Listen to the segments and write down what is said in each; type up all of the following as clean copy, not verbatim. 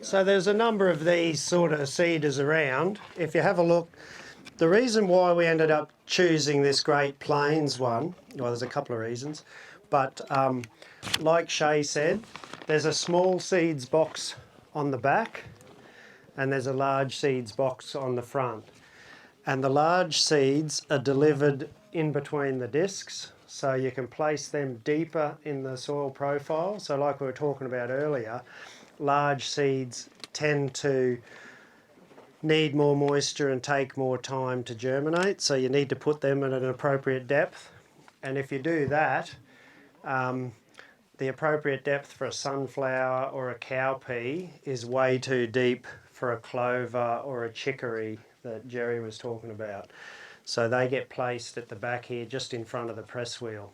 So there's a number of these sort of seeders around. If you have a look, the reason why we ended up choosing this Great Plains one, well, there's a couple of reasons, but like Shay said, there's a small seeds box on the back and there's a large seeds box on the front. And the large seeds are delivered in between the discs, so you can place them deeper in the soil profile. So like we were talking about earlier, large seeds tend to need more moisture and take more time to germinate, so you need to put them at an appropriate depth. And if you do that, the appropriate depth for a sunflower or a cowpea is way too deep for a clover or a chicory that Jerry was talking about. So they get placed at the back here, just in front of the press wheel.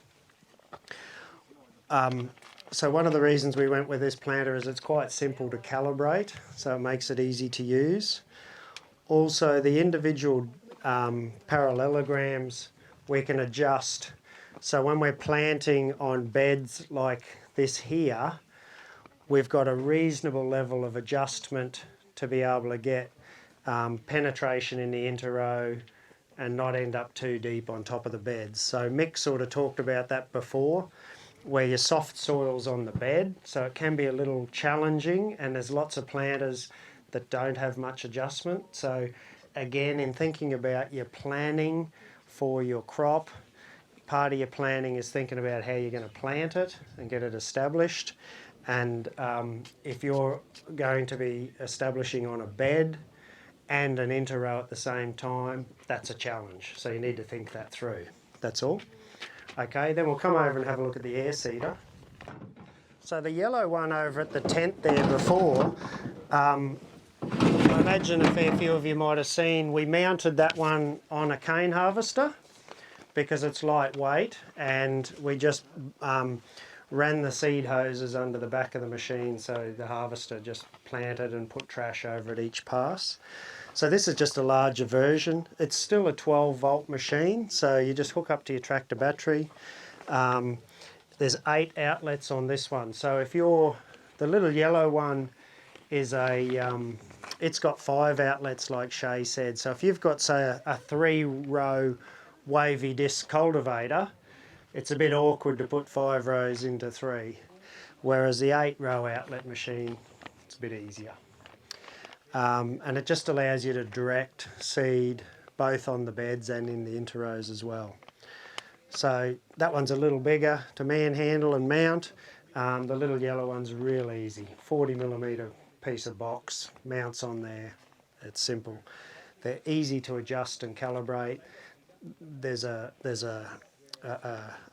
So one of the reasons we went with this planter is it's quite simple to calibrate, so it makes it easy to use. Also, the individual parallelograms we can adjust. So when we're planting on beds like this here, we've got a reasonable level of adjustment to be able to get penetration in the interrow and not end up too deep on top of the beds. So Mick sort of talked about that before, where your soft soil's on the bed, so it can be a little challenging, and there's lots of planters that don't have much adjustment. So again, in thinking about your planning for your crop, part of your planning is thinking about how you're going to plant it and get it established. And if you're going to be establishing on a bed and an interrow at the same time, that's a challenge. So you need to think that through. That's all. Okay, then we'll come over and have a look at the air seeder. So the yellow one over at the tent there before, I imagine a fair few of you might have seen, we mounted that one on a cane harvester because it's lightweight, and we just ran the seed hoses under the back of the machine, so the harvester just planted and put trash over at each pass. So this is just a larger version. It's still a 12 volt machine, so you just hook up to your tractor battery. There's 8 outlets on this one. So if you're, the little yellow one is it's got 5 outlets like Shay said. So if you've got, say, a 3-row wavy disc cultivator, it's a bit awkward to put 5 rows into 3. Whereas the 8-row outlet machine, it's a bit easier. And it just allows you to direct seed both on the beds and in the interrows as well. So that one's a little bigger to manhandle and mount. The little yellow one's real easy. 40mm piece of box, mounts on there. It's simple. They're easy to adjust and calibrate. There's a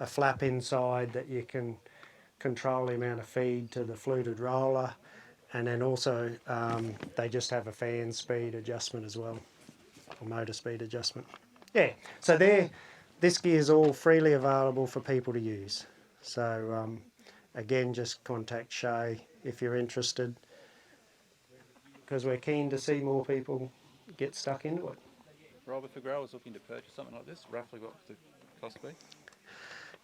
flap inside that you can control the amount of feed to the fluted roller. And then also they just have a fan speed adjustment as well, or motor speed adjustment. Yeah, so this gear is all freely available for people to use. So again, just contact Shay if you're interested, because we're keen to see more people get stuck into it. Rob, if a grower's looking to purchase something like this, roughly what would the cost be?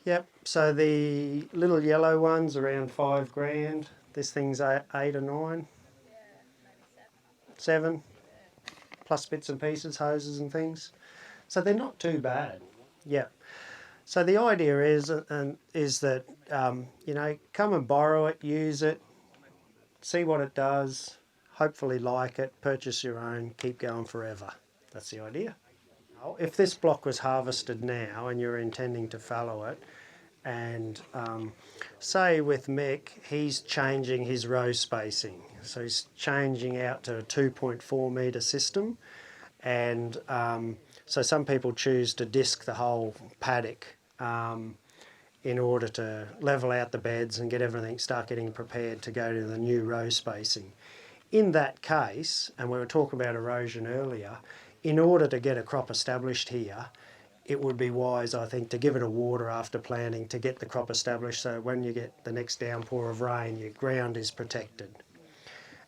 Yep, so the little yellow one's around $5,000. This thing's 8 or 9, 7, plus bits and pieces, hoses and things. So they're not too bad. Yep. So the idea is that you know, come and borrow it, use it, see what it does, hopefully like it, purchase your own, keep going forever. That's the idea. If this block was harvested now and you're intending to fallow it, and say with Mick, he's changing his row spacing. So he's changing out to a 2.4 metre system, and so some people choose to disc the whole paddock in order to level out the beds and get everything, start getting prepared to go to the new row spacing. In that case, and we were talking about erosion earlier, in order to get a crop established here, it would be wise, I think, to give it a water after planting to get the crop established, so when you get the next downpour of rain, your ground is protected.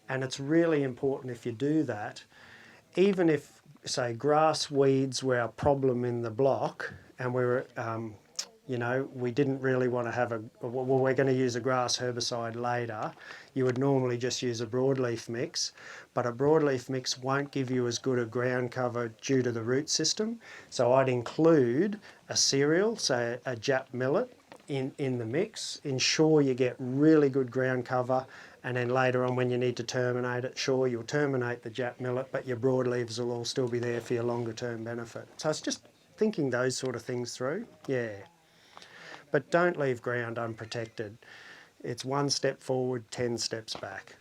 And it's really important if you do that, even if, say, grass weeds were a problem in the block and we were, You know, we didn't really want to have well, we're going to use a grass herbicide later. You would normally just use a broadleaf mix, but a broadleaf mix won't give you as good a ground cover due to the root system. So I'd include a cereal, say a Jap millet, in the mix. Ensure you get really good ground cover, and then later on when you need to terminate it, sure, you'll terminate the Jap millet, but your broadleaves will all still be there for your longer term benefit. So it's just thinking those sort of things through, yeah. But don't leave ground unprotected. It's one step forward, 10 steps back.